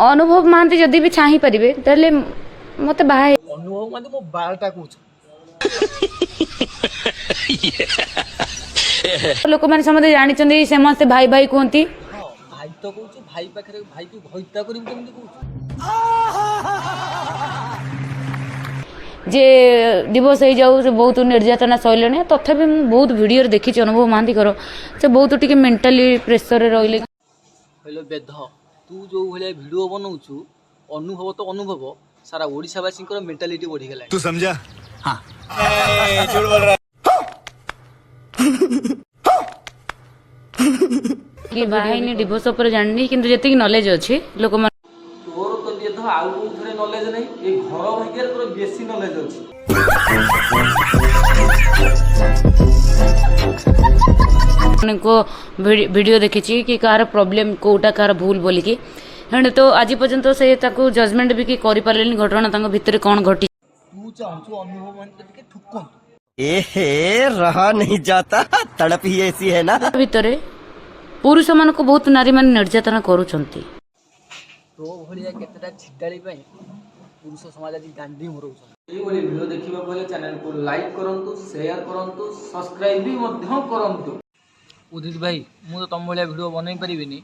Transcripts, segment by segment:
अनुभव महांती जदि भी चाही परिबे ताले मते बाहे अनुभव माने मो बालटा कहूछ लोक माने समझे जानि चंदी समस्त भाई भाई कहती हां भाई तो कहूछ भाई पाखरे भाई को हत्या करिम केमति कहूछ जे डिवोर्स हो जाऊ से बहुत निर्यातना सैलने तथापि मुझे बहुत वीडियो देखी अनुभव महांती से बहुत टी मेंटाली प्रेसर रही कहलो बेध तू जो भले वीडियो बनाऊछु अनुभव तो अनुभव सारा ओडिशावासी मेंटालिटी बढ़ी गला तू समझा हां झूठ बोल रहा कि बाहर डिवोर्स पर जाननी किंतु जति नॉलेज अच्छी लोक तोर तो बेध आउ को थोड़े नॉलेज नहीं ए घर भाग्यर तोर बेसी नॉलेज अछि को वीडियो देखी कि कार प्रॉब्लम कोटा कार भूल बोल कि तो आज पर्यंत से जजमेंट भी कि करि पारलेनी घटना तांको भितर कौन घटी तू चाहू अनुभव मान के ठुकन एहे रहा नहीं जाता तड़प ही ऐसी है ना भितर पुरुष मान को बहुत नारी मान निर्यातना करूछंती तो भलिया केतेटा छिडाली पई पुरुष समाज आज गांधी मरउछन ए बोली वीडियो देखिबा पहिले चैनल को लाइक करंतु शेयर करंतु सब्सक्राइब भी मध्य करंतु उदित भाई मु तो तुम भलिया वीडियो बनै परिबिनी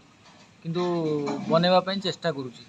किंतु बनेवा पई चेष्टा करूची।